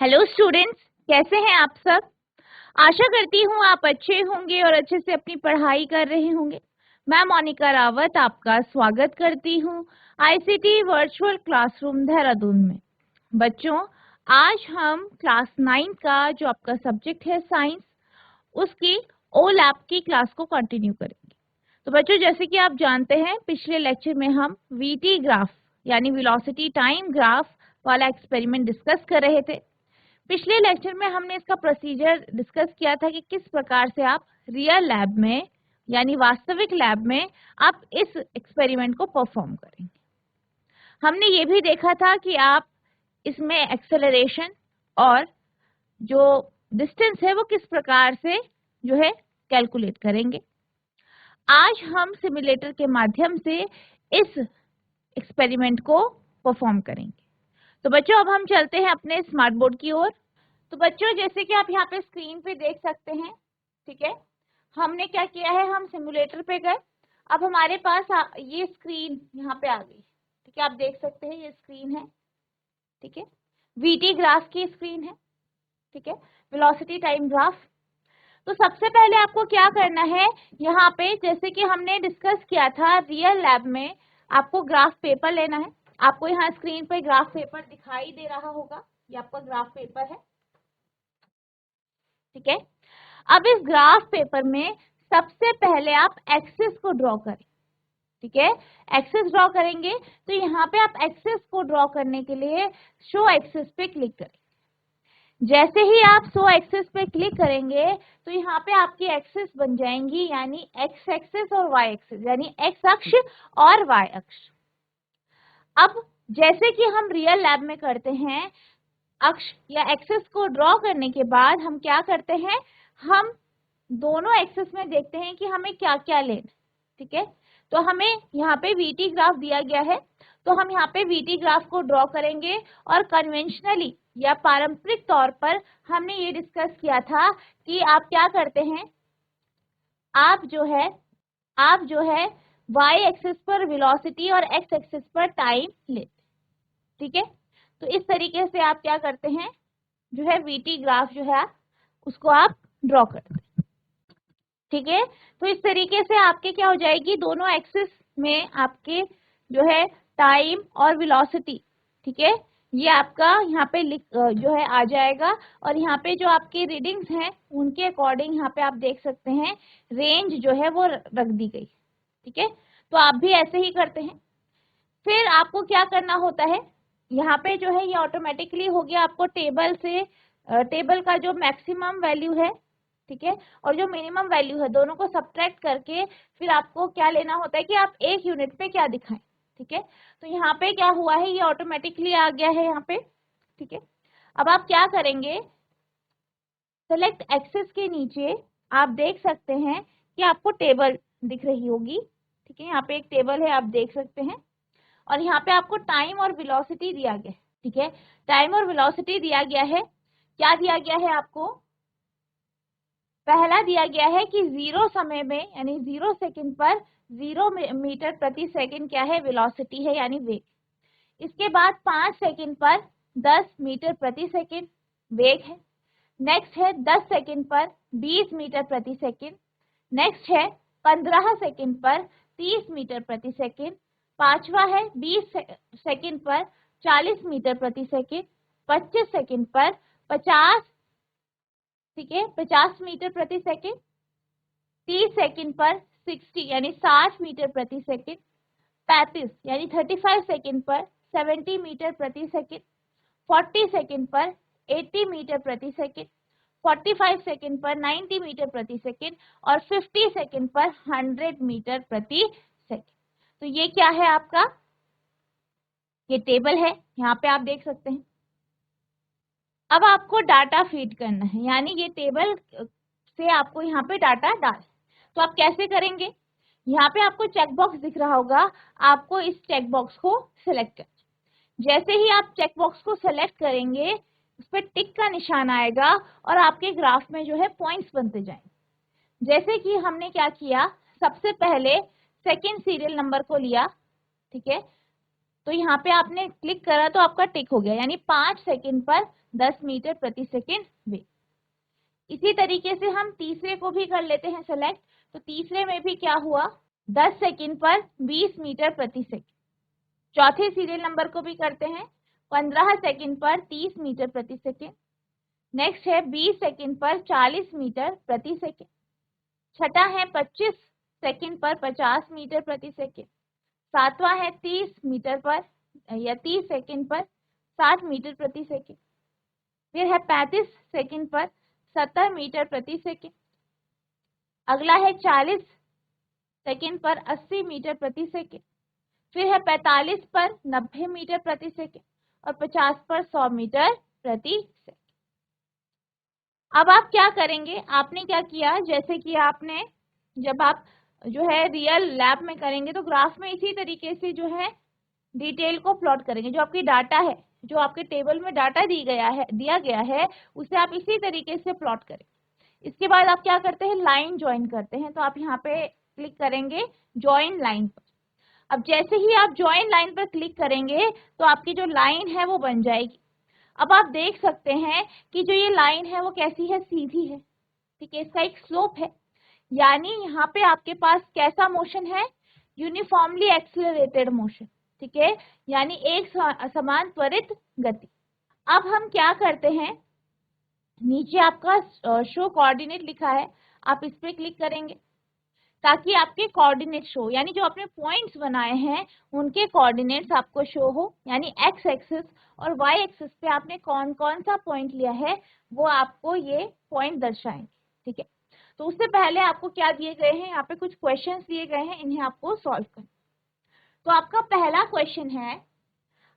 Hello students, कैसे हैं आप सब। आशा करती हूँ आप अच्छे होंगे और अच्छे से अपनी पढ़ाई कर रहे होंगे। मैं मोनिका रावत आपका स्वागत करती हूँ आईसीटी वर्चुअल क्लासरूम देहरादून में। बच्चों, आज हम क्लास 9 का जो आपका सब्जेक्ट है साइंस, उसकी ओ लैब की क्लास को कंटिन्यू करेंगे। तो बच्चों, जैसे कि आप जानते हैं, पिछले लेक्चर में हम वीटी ग्राफ यानी वेलोसिटी टाइम ग्राफ वाला एक्सपेरिमेंट डिस्कस कर रहे थे। पिछले लेक्चर में हमने इसका प्रोसीजर डिस्कस किया था कि किस प्रकार से आप रियल लैब में यानी वास्तविक लैब में आप इस एक्सपेरिमेंट को परफॉर्म करेंगे। हमने ये भी देखा था कि आप इसमें एक्सेलरेशन और जो डिस्टेंस है वो किस प्रकार से जो है कैलकुलेट करेंगे। आज हम सिमुलेटर के माध्यम से इस एक्सपेरिमेंट को परफॉर्म करेंगे। तो बच्चों, अब हम चलते हैं अपने स्मार्ट बोर्ड की ओर। तो बच्चों, जैसे कि आप यहाँ पे स्क्रीन पे देख सकते हैं, ठीक है, हमने क्या किया है, हम सिमुलेटर पे गए। अब हमारे पास ये स्क्रीन यहाँ पे आ गई, ठीक है, आप देख सकते हैं ये स्क्रीन है, ठीक है, वीटी ग्राफ की स्क्रीन है, ठीक है, वेलोसिटी टाइम ग्राफ। तो सबसे पहले आपको क्या करना है, यहाँ पे जैसे कि हमने डिस्कस किया था रियल लैब में, आपको ग्राफ पेपर लेना है। आपको यहाँ स्क्रीन पे ग्राफ पेपर दिखाई दे रहा होगा, ये आपका ग्राफ पेपर है, ठीक है। अब इस ग्राफ पेपर में सबसे पहले आप एक्सिस को ड्रॉ करें, ठीक है, एक्सिस ड्रॉ करेंगे। तो यहाँ पे आप एक्सिस को ड्रॉ करने के लिए शो एक्सिस पे क्लिक करें। जैसे ही आप शो एक्सिस पे क्लिक करेंगे तो यहाँ पे आपकी एक्सिस बन जाएंगी, यानी एक्स एक्सिस और वाई एक्सिस, यानी एक्स अक्ष और वाई अक्ष। अब जैसे कि हम रियल लैब में करते हैं, अक्ष या एक्सिस को ड्रॉ करने के बाद हम क्या करते हैं, हम दोनों एक्सिस में देखते हैं कि हमें क्या क्या लेना, ठीक है। तो हमें यहाँ पे वीटी ग्राफ दिया गया है, तो हम यहाँ पे वीटी ग्राफ को ड्रॉ करेंगे। और कन्वेंशनली या पारंपरिक तौर पर हमने ये डिस्कस किया था कि आप क्या करते हैं, आप जो है वाई एक्सिस पर वेलोसिटी और एक्स एक्सिस पर टाइम लेते, ठीक है। तो इस तरीके से आप क्या करते हैं, जो है वीटी ग्राफ जो है उसको आप ड्रॉ करते हैं, ठीक है। तो इस तरीके से आपके क्या हो जाएगी, दोनों एक्सिस में आपके जो है टाइम और वेलोसिटी, ठीक है, ये आपका यहाँ पे जो है आ जाएगा। और यहाँ पे जो आपके रीडिंग्स हैं उनके अकॉर्डिंग यहाँ पे आप देख सकते हैं रेंज जो है वो रख दी गई, ठीक है। तो आप भी ऐसे ही करते हैं। फिर आपको क्या करना होता है, यहाँ पे जो है ये ऑटोमेटिकली हो गया, आपको टेबल से टेबल का जो मैक्सिमम वैल्यू है, ठीक है, और जो मिनिमम वैल्यू है, दोनों को सब्ट्रैक्ट करके फिर आपको क्या लेना होता है कि आप एक यूनिट पे क्या दिखाएं, ठीक है। तो यहाँ पे क्या हुआ है, ये ऑटोमेटिकली आ गया है यहाँ पे, ठीक है। अब आप क्या करेंगे, सेलेक्ट एक्सिस के नीचे आप देख सकते हैं कि आपको टेबल दिख रही होगी, ठीक है, यहाँ पे एक टेबल है, आप देख सकते हैं। और यहाँ पे आपको टाइम और वेलोसिटी दिया गया है, ठीक है, टाइम और वेलोसिटी दिया गया है। क्या दिया गया है आपको, पहला दिया गया है कि 0 समय में यानी 0 सेकंड पर 0 मीटर प्रति सेकंड क्या है, वेलोसिटी है यानी वेग। इसके बाद 5 सेकंड पर 10 मीटर प्रति सेकंड वेग है। नेक्स्ट है 10 सेकंड पर 20 मीटर प्रति सेकंड। नेक्स्ट है 15 सेकंड पर 30 मीटर प्रति सेकंड। पांचवा है 20 सेकंड पर 40 मीटर प्रति सेकंड। 25 सेकंड पर 50, ठीक है, 50 मीटर प्रति सेकंड। 30 सेकंड पर 60 यानी 60 मीटर प्रति सेकंड। 35 यानी 35 सेकंड पर 70 मीटर प्रति सेकंड। 40 सेकंड पर 80 मीटर प्रति सेकंड। 45 सेकंड पर 90 मीटर प्रति सेकंड और 50 सेकंड पर 100 मीटर प्रति सेकंड। तो ये क्या है आपका, ये टेबल है, यहाँ पे आप देख सकते हैं। अब आपको डाटा फीड करना है, यानी ये टेबल से आपको यहाँ पे डाटा डाल, तो आप कैसे करेंगे, यहाँ पे आपको चेक बॉक्स दिख रहा होगा, आपको इस चेक बॉक्स को सिलेक्ट करना। जैसे ही आप चेक बॉक्स को सेलेक्ट करेंगे, उस पर टिक का निशान आएगा और आपके ग्राफ में जो है पॉइंट्स बनते जाएंगे। जैसे कि हमने क्या किया, सबसे पहले सेकंड सीरियल नंबर को लिया, ठीक है, तो यहाँ पे आपने क्लिक करा तो आपका टिक हो गया, यानी 5 सेकंड पर 10 मीटर प्रति सेकंड वेग। इसी तरीके से हम तीसरे को भी कर लेते हैं सेलेक्ट। तो तीसरे में भी क्या हुआ, 10 सेकंड पर 20 मीटर प्रति सेकंड। चौथे सीरियल नंबर को भी करते हैं, 15 सेकंड पर 30 मीटर प्रति सेकंड। नेक्स्ट है 20 सेकंड पर 40 मीटर प्रति सेकंड। छठा है 25 सेकंड पर 50 मीटर प्रति सेकंड। सातवां है 30 मीटर पर या 30 सेकंड पर 60 मीटर प्रति सेकंड। फिर है 35 सेकंड पर 70 मीटर प्रति सेकंड। अगला है 40 सेकंड पर 80 मीटर प्रति सेकंड। फिर है 45 पर 90 मीटर प्रति सेकंड और 50 पर 100 मीटर प्रति सेकंड। अब आप क्या करेंगे, आपने क्या किया, जैसे कि आपने जब आप जो है रियल लैब में करेंगे तो ग्राफ में इसी तरीके से जो है डिटेल को प्लॉट करेंगे। जो आपकी डाटा है, जो आपके टेबल में डाटा दिया गया है उसे आप इसी तरीके से प्लॉट करें। इसके बाद आप क्या करते हैं, लाइन ज्वाइन करते हैं। तो आप यहाँ पे क्लिक करेंगे ज्वाइन लाइन पर। अब जैसे ही आप ज्वाइन लाइन पर क्लिक करेंगे तो आपकी जो लाइन है वो बन जाएगी। अब आप देख सकते हैं कि जो ये लाइन है वो कैसी है, सीधी है, ठीक है, इसका एक स्लोप है, यानी यहाँ पे आपके पास कैसा मोशन है, यूनिफॉर्मली एक्सेलरेटेड मोशन, ठीक है, यानी एक समान त्वरित गति। अब हम क्या करते हैं, नीचे आपका शो कोऑर्डिनेट लिखा है, आप इस पे क्लिक करेंगे ताकि आपके कोऑर्डिनेट शो, यानी जो आपने पॉइंट्स बनाए हैं उनके कोऑर्डिनेट्स आपको शो हो, यानी एक्स एक्सिस और वाई एक्सिस पे आपने कौन कौन सा पॉइंट लिया है वो आपको ये पॉइंट दर्शाएंगे, ठीक है। तो उससे पहले आपको क्या दिए गए हैं, यहाँ पे कुछ क्वेश्चंस दिए गए हैं, इन्हें आपको सॉल्व करना। तो आपका पहला क्वेश्चन है,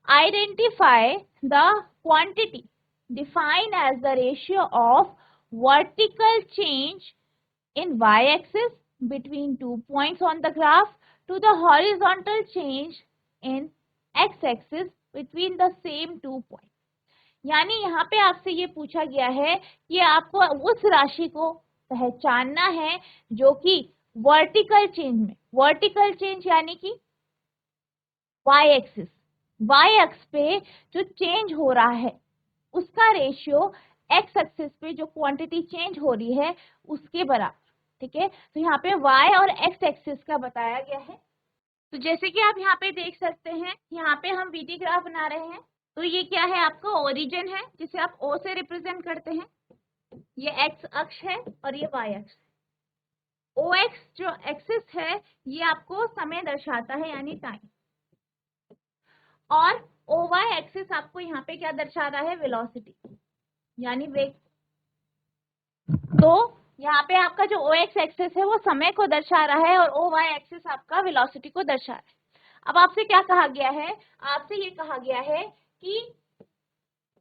identify the quantity defined as the ratio of vertical change in y-axis between 2 points on the graph to the horizontal change in x-axis between the same 2 points। यानी यहाँ पे आपसे ये पूछा गया है कि आपको उस राशि को पहचानना है जो कि वर्टिकल चेंज में, वर्टिकल चेंज यानी कि y-axis, y-axis पे जो चेंज हो रहा है उसका रेशियो x एक्सिस पे जो क्वांटिटी चेंज हो रही है उसके बराबर, ठीक है। तो यहाँ पे y और x एक्सिस का बताया गया है। तो जैसे कि आप यहाँ पे देख सकते हैं, यहाँ पे हम VT ग्राफ बना रहे हैं। तो ये क्या है, आपका ओरिजिन है जिसे आप O से रिप्रेजेंट करते हैं, ये x अक्ष है और ये y अक्ष। OX जो एक्सिस है ये आपको समय दर्शाता है यानी टाइम, और OY एक्सिस आपको यहाँ पे क्या दर्शा रहा है, वेलोसिटी यानी वेग। तो यहाँ पे आपका जो OX एक्सिस है वो समय को दर्शा रहा है और OY एक्सिस आपका वेलोसिटी को दर्शा रहा है। अब आपसे क्या कहा गया है, आपसे ये कहा गया है कि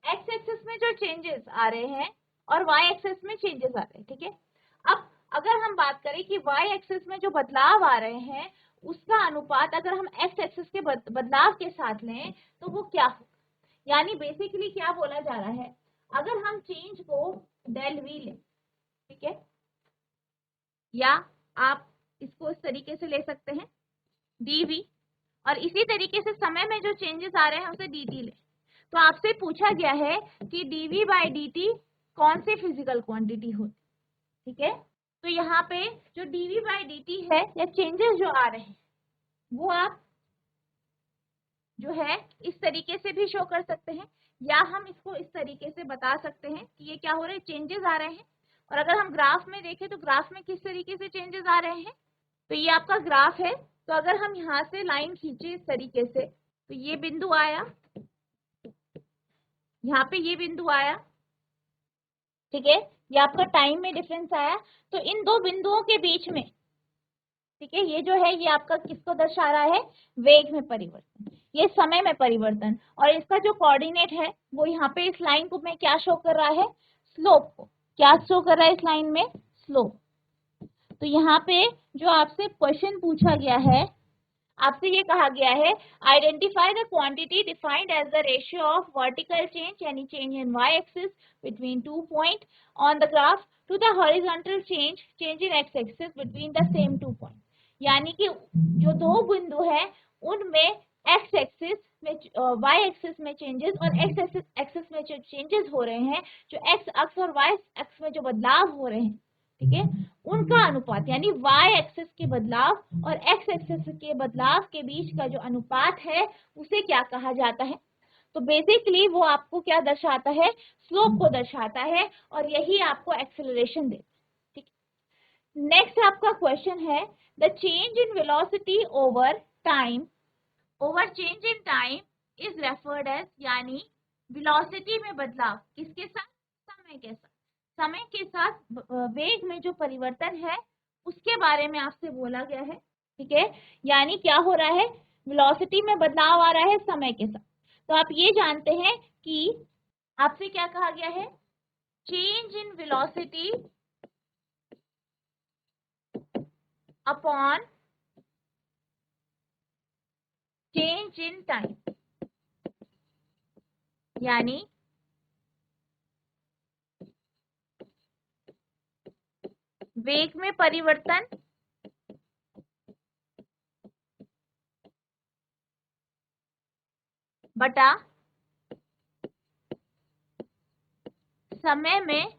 X एक्सिस में जो चेंजेस आ रहे हैं और Y एक्सिस में चेंजेस आ रहे हैं, ठीक है। अब अगर हम बात करें कि Y एक्सिस में जो बदलाव आ रहे हैं उसका अनुपात अगर हम X एक्सिस के बदलाव के साथ लें तो वो क्या होगा, यानी बेसिकली क्या बोला जा रहा है, अगर हम चेंज को डेल V लें, ठीक है, या आप इसको इस तरीके से ले सकते हैं dV, और इसी तरीके से समय में जो चेंजेस आ रहे हैं उसे dt ले। तो आपसे पूछा गया है कि dV बाई dt कौन सी फिजिकल क्वांटिटी होती, ठीक है। तो यहाँ पे जो dV बाई dt है या चेंजेस जो आ रहे हैं वो आप जो है इस तरीके से भी शो कर सकते हैं, या हम इसको इस तरीके से बता सकते हैं कि ये क्या हो रहा है, चेंजेस आ रहे हैं। और अगर हम ग्राफ में देखें तो ग्राफ में किस तरीके से चेंजेस आ रहे हैं, तो ये आपका ग्राफ है। तो अगर हम यहाँ से लाइन खींचे इस तरीके से तो ये बिंदु आया, यहाँ पे ये बिंदु आया, ठीक है, ये आपका टाइम में डिफरेंस आया। तो इन दो बिंदुओं के बीच में, ठीक है, ये जो है ये आपका किसको दर्शा रहा है, वेग में परिवर्तन, ये समय में परिवर्तन, और इसका जो कोऑर्डिनेट है वो यहाँ पे इस लाइन को में क्या शो कर रहा है, स्लोप को। क्या शो कर रहा है इस लाइन में, स्लोप। तो यहाँ पे जो आपसे क्वेश्चन पूछा गया है, आपसे ये कहा गया है identify the quantity defined as the ratio of vertical change यानी change in y axis between 2 point on the graph to the horizontal change in x axis between the same 2 point, यानी कि जो दो बिंदु है उनमें एक्स एक्सिस में y axis में चेंजेस और एक्स एक्सिस में जो चेंजेस हो रहे हैं, जो एक्स अक्ष और वाई अक्ष में जो बदलाव हो रहे हैं, ठीक है, उनका अनुपात यानी वाई एक्सिस के बदलाव और एक्स एक्सिस के बदलाव के बीच का जो अनुपात है उसे क्या कहा जाता है? तो बेसिकली वो आपको क्या दर्शाता है? स्लोप को दर्शाता है और यही आपको एक्सेलरेशन देता है। ठीक, नेक्स्ट आपका क्वेश्चन है the change in velocity over time, over change in time is referred as, यानी वेलोसिटी में बदलाव किसके साथ? समय के साथ। समय के साथ वेग में जो परिवर्तन है उसके बारे में आपसे बोला गया है। ठीक है, यानी क्या हो रहा है? वेलोसिटी में बदलाव आ रहा है समय के साथ। तो आप ये जानते हैं कि आपसे क्या कहा गया है? Change in velocity upon change in time, यानी वेग में परिवर्तन बटा समय में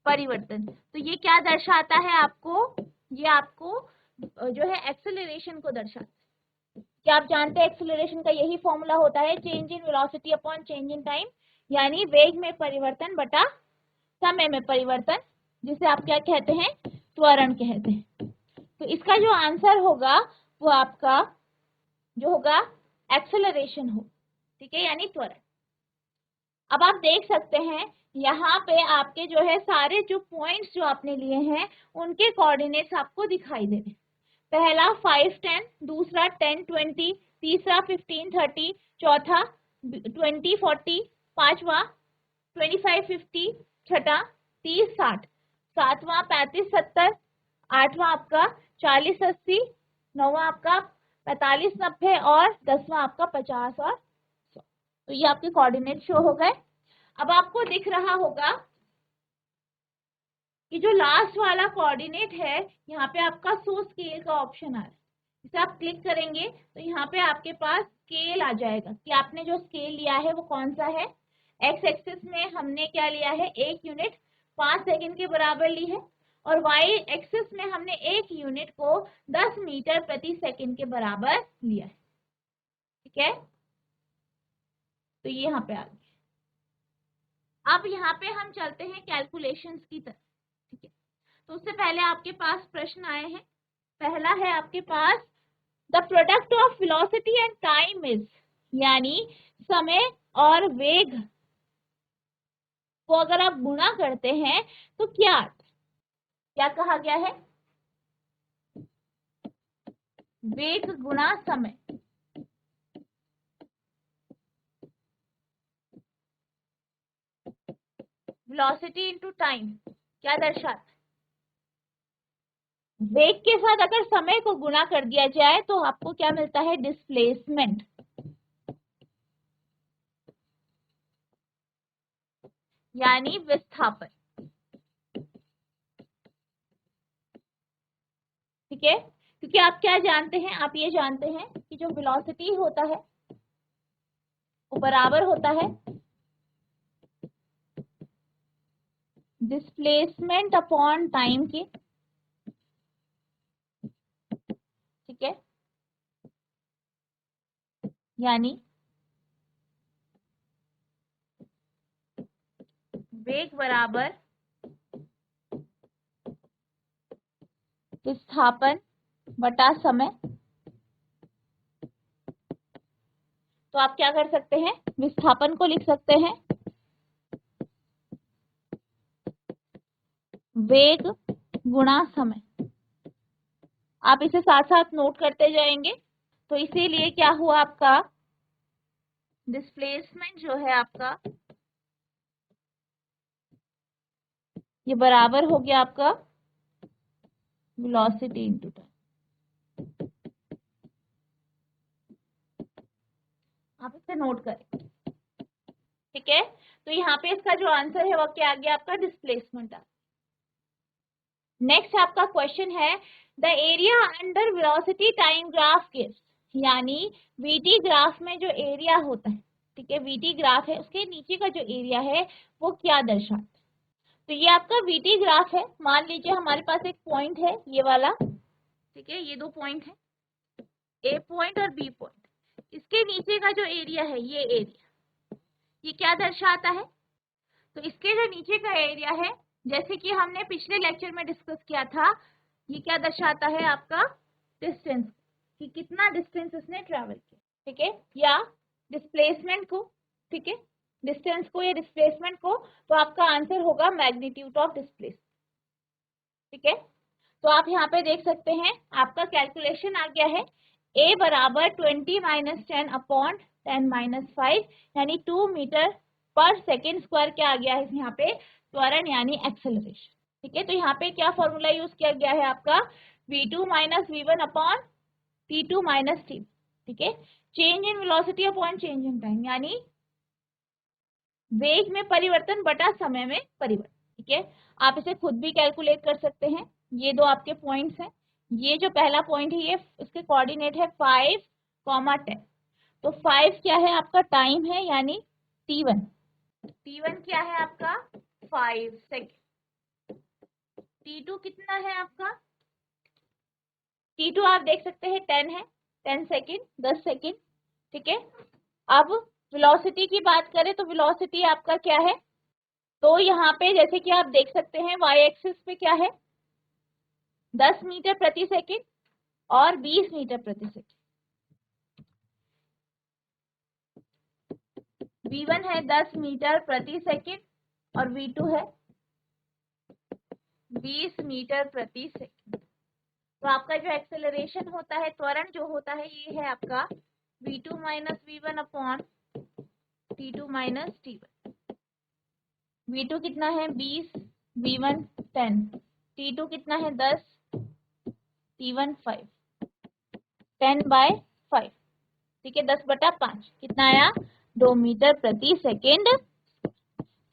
परिवर्तन। तो ये क्या दर्शाता है आपको? ये आपको जो है एक्सेलरेशन को दर्शाता है। क्या आप जानते हैं एक्सेलरेशन का यही फॉर्मूला होता है, change in velocity upon change in time, यानी वेग में परिवर्तन बटा समय में परिवर्तन, जिसे आप क्या कहते हैं? त्वरण कहते हैं। तो इसका जो आंसर होगा वो आपका जो होगा एक्सेलरेशन हो। ठीक है, यानी त्वरण। अब आप देख सकते हैं यहाँ पे आपके जो है सारे जो पॉइंट्स जो आपने लिए हैं उनके कोऑर्डिनेट्स आपको दिखाई दे रहे हैं। पहला 5 10, दूसरा 10 20, तीसरा 15 30, चौथा 20 40, पांचवा 25 50, छठा 30 60, सातवां 35 70, आठवां आपका 40 80, नौवां आपका 45 90 और 10वां आपका 50 और 100। तो ये आपके कोऑर्डिनेट शो हो गए। अब आपको दिख रहा होगा कि जो लास्ट वाला कोऑर्डिनेट है यहाँ पे आपका शो स्केल का ऑप्शन आ रहा है। इसे आप क्लिक करेंगे तो यहाँ पे आपके पास स्केल आ जाएगा कि आपने जो स्केल लिया है वो कौन सा है। एक्स एक्सिस में हमने क्या लिया है? 1 यूनिट 5 सेकंड के बराबर ली है और वाई एक्सिस में हमने 1 यूनिट को 10 मीटर प्रति सेकंड के बराबर लिया है। ठीक है, तो ये यहाँ पे आ गया। अब यहाँ पे हम चलते हैं कैलकुलेशंस की तरफ। ठीक है, तो उससे पहले आपके पास प्रश्न आए हैं। पहला है आपके पास the product of velocity and time is, यानी समय और वेग को अगर आप गुणा करते हैं तो क्या क्या कहा गया है? वेग गुणा समय। वेलोसिटी इनटू टाइम क्या दर्शाता है? वेग के साथ अगर समय को गुणा कर दिया जाए तो आपको क्या मिलता है? डिस्प्लेसमेंट, यानी विस्थापन। ठीक है, क्योंकि आप क्या जानते हैं? आप ये जानते हैं कि जो वेलोसिटी होता है वो बराबर होता है डिस्प्लेसमेंट अपॉन टाइम के। ठीक है, यानी वेग बराबर विस्थापन बटा समय। तो आप क्या कर सकते हैं? विस्थापन को लिख सकते हैं वेग गुणा समय। आप इसे साथ साथ नोट करते जाएंगे। तो इसीलिए क्या हुआ आपका? डिस्प्लेसमेंट जो है आपका ये बराबर हो गया आपका वेलोसिटी इनटू टाइम। आप इसे नोट करें। ठीक है, तो यहाँ पे इसका जो आंसर है वो क्या आ गया? आपका डिस्प्लेसमेंट आ। नेक्स्ट आपका क्वेश्चन है the area under velocity time graph gives, यानी वीटी ग्राफ में जो एरिया होता है, ठीक है, वीटी ग्राफ है उसके नीचे का जो एरिया है वो क्या दर्शाता है। तो ये आपका वीटी ग्राफ है। मान लीजिए हमारे पास एक पॉइंट है ये वाला, ठीक है, ये दो पॉइंट है, ए पॉइंट और बी पॉइंट। इसके नीचे का जो एरिया है ये एरिया, ये क्या दर्शाता है। तो इसके जो नीचे का एरिया है, जैसे कि हमने पिछले लेक्चर में डिस्कस किया था, ये क्या दर्शाता है आपका डिस्टेंस, कि कितना डिस्टेंस इसने ट्रैवल किया, ठीक है, या डिस्प्लेसमेंट को, ठीक है, डिस्टेंस को या डिस्प्लेसमेंट को। तो आपका आंसर होगा मैग्नीट्यूड ऑफ डिस्प्लेसमेंट, ठीक है। तो आप यहाँ पे देख सकते हैं आपका कैलकुलेशन आ गया है, a बराबर 20 माइनस 10 अपॉन 10 माइनस 5 यानी 2 मीटर पर सेकेंड स्क्वायर क्या आ गया है यहाँ पे, त्वरण यानी एक्सेलरेशन, ठीक है। तो यहाँ पे क्या फॉर्मूला यूज किया गया है आपका, v2 minus v1 upon t2 minus t, ठीक है। Change in velocity upon change in time, यानी वेग में परिवर्तन बटा समय में परिवर्तन, ठीक है। आप इसे खुद भी कैलकुलेट कर सकते हैं। ये दो आपके पॉइंट्स हैं, ये जो पहला पॉइंट है ये इसके कोऑर्डिनेट है 5, 10। तो 5 क्या है आपका टाइम है यानी t1, t1 क्या है आपका 5 सेकेंड, t2 कितना है आपका, t2 आप देख सकते हैं 10 है, 10 सेकेंड 10 सेकेंड, ठीक है। अब वेलोसिटी की बात करें तो वेलोसिटी आपका क्या है, तो यहाँ पे जैसे कि आप देख सकते हैं y एक्सिस पे क्या है 10 मीटर प्रति सेकंड और 20 मीटर प्रति सेकंड। v1 है 10 मीटर प्रति सेकंड और v2 है 20 मीटर प्रति सेकंड। तो आपका जो एक्सेलरेशन होता है, त्वरण जो होता है, ये है आपका v2 minus v1 upon t2 minus t1। v2 कितना है 20, v1 10, t2 कितना है 10, t1 5, 10/5, ठीक है, 10/5 कितना आया 2 मीटर प्रति सेकेंड।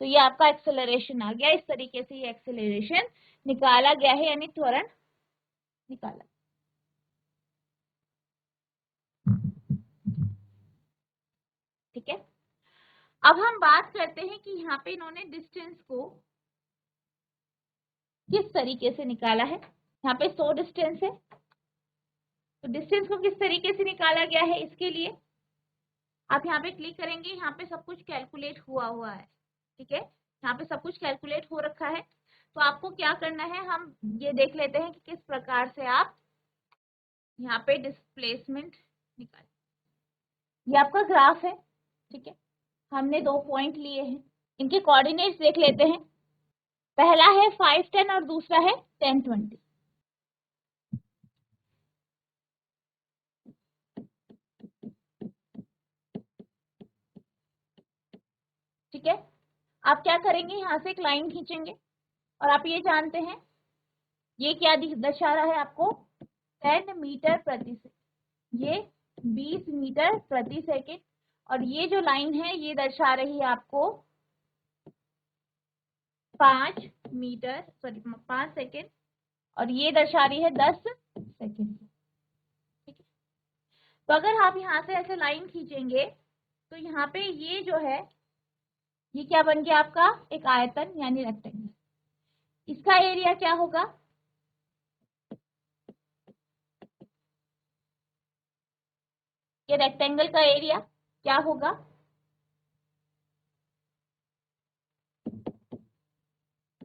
तो ये आपका एक्सेलरेशन आ गया। इस तरीके से ये एक्सेलरेशन निकाला गया है, यानी त्वरण निकाला, ठीक है। अब हम बात करते हैं कि यहाँ पे इन्होंने डिस्टेंस को किस तरीके से निकाला है। यहाँ पे 100 डिस्टेंस है, तो डिस्टेंस को किस तरीके से निकाला गया है, इसके लिए आप यहाँ पे क्लिक करेंगे, यहाँ पे सब कुछ कैलकुलेट हुआ है, ठीक है, यहाँ पे सब कुछ कैलकुलेट हो रखा है। तो आपको क्या करना है, हम ये देख लेते हैं कि किस प्रकार से आप यहाँ पे डिस्प्लेसमेंट निकालें। ये आपका ग्राफ है, ठीक है, हमने दो पॉइंट लिए हैं, इनके कोऑर्डिनेट्स देख लेते हैं। पहला है 5, 10 और दूसरा है 10, 20। ठीक है, आप क्या करेंगे, यहाँ से एक लाइन खींचेंगे और आप ये जानते हैं ये क्या दर्शा रहा है आपको 10 मीटर प्रति सेकेंड, ये 20 मीटर प्रति सेकेंड, और ये जो लाइन है ये दर्शा रही है आपको 5 मीटर, सॉरी 5 सेकेंड, और ये दर्शा रही है 10 सेकेंड, ठीक है। तो अगर आप यहाँ से ऐसे लाइन खींचेंगे तो यहाँ पे ये जो है ये क्या बन गया आपका एक आयतन यानी रेक्टेंगल। इसका एरिया क्या होगा, ये रेक्टेंगल का एरिया क्या होगा,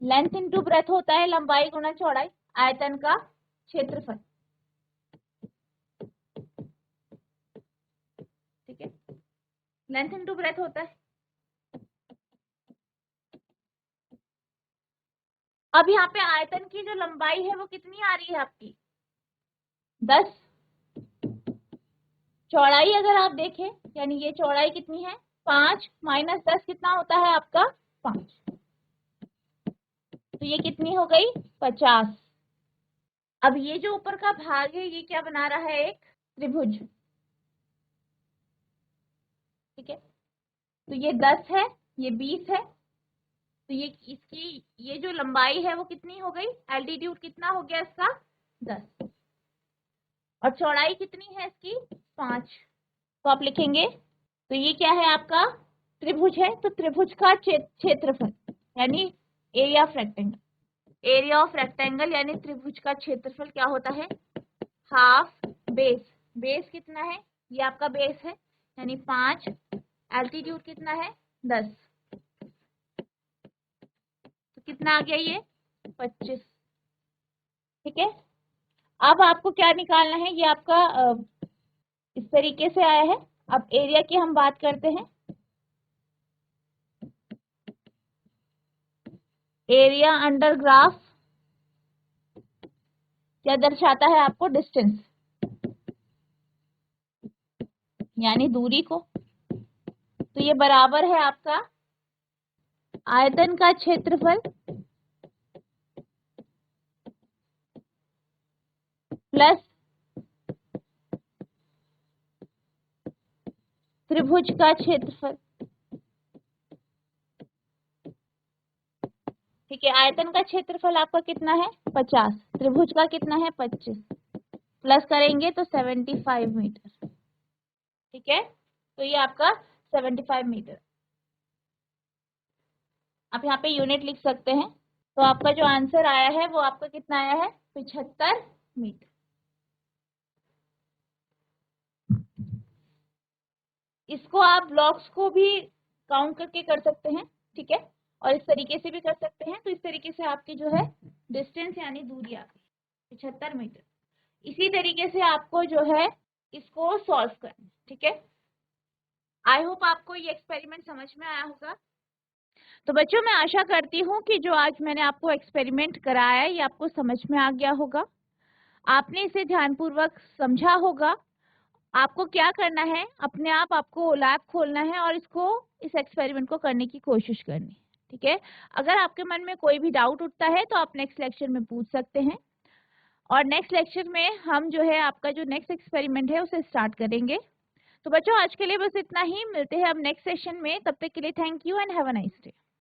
लेंथ इंटू ब्रेथ होता है, लंबाई गुना चौड़ाई, आयतन का क्षेत्रफल, ठीक है, लेंथ इंटू ब्रेथ होता है। अब यहाँ पे आयतन की जो लंबाई है वो कितनी आ रही है आपकी 10, चौड़ाई अगर आप देखें यानी ये चौड़ाई कितनी है 5 माइनस 10 कितना होता है आपका 5, तो ये कितनी हो गई 50। अब ये जो ऊपर का भाग है ये क्या बना रहा है एक त्रिभुज, ठीक है। तो ये 10 है, ये 20 है, तो ये इसकी ये जो लंबाई है वो कितनी हो गई, एल्टीट्यूड कितना हो गया इसका 10, और चौड़ाई कितनी है इसकी 5। तो आप लिखेंगे, तो ये क्या है आपका त्रिभुज है, तो त्रिभुज का क्षेत्रफल यानी area of rectangle, area of rectangle यानी त्रिभुज का क्षेत्रफल क्या होता है, हाफ बेस। बेस कितना है, ये आपका बेस है यानी 5, एल्टीट्यूड कितना है 10, तो कितना आ गया ये 25। ठीक है, अब आपको क्या निकालना है, ये आपका इस तरीके से आया है। अब एरिया की हम बात करते हैं, एरिया अंडर ग्राफ क्या दर्शाता है आपको, डिस्टेंस यानी दूरी को। तो ये बराबर है आपका आयतन का क्षेत्रफल प्लस त्रिभुज का क्षेत्रफल। ठीक है, आयतन का क्षेत्रफल आपका कितना है 50, त्रिभुज का कितना है 25, प्लस करेंगे तो 75 मीटर। ठीक है, तो ये आपका 75 मीटर। आप यहाँ पे यूनिट लिख सकते हैं। तो आपका जो आंसर आया है वो आपका कितना आया है 75 मीटर। इसको आप ब्लॉक्स को भी काउंट करके कर सकते हैं, ठीक है, और इस तरीके से भी कर सकते हैं। तो इस तरीके से आपकी जो है डिस्टेंस यानी दूरी आ गई 75 मीटर। इसी तरीके से आपको जो है इसको सॉल्व करना है। ठीक है, आई होप आपको ये एक्सपेरिमेंट समझ में आया होगा। तो बच्चों मैं आशा करती हूँ कि जो आज मैंने आपको एक्सपेरिमेंट कराया है ये आपको समझ में आ गया होगा, आपने इसे ध्यानपूर्वक समझा होगा। आपको क्या करना है, अपने आप आपको लैब खोलना है और इस एक्सपेरिमेंट को करने की कोशिश करनी है। ठीक है, अगर आपके मन में कोई भी डाउट उठता है तो आप नेक्स्ट लेक्चर में पूछ सकते हैं, और नेक्स्ट लेक्चर में हम जो है आपका जो नेक्स्ट एक्सपेरिमेंट है उसे स्टार्ट करेंगे। तो बच्चों आज के लिए बस इतना ही, मिलते हैं अब नेक्स्ट सेशन में, तब तक के लिए thank you and have a nice day.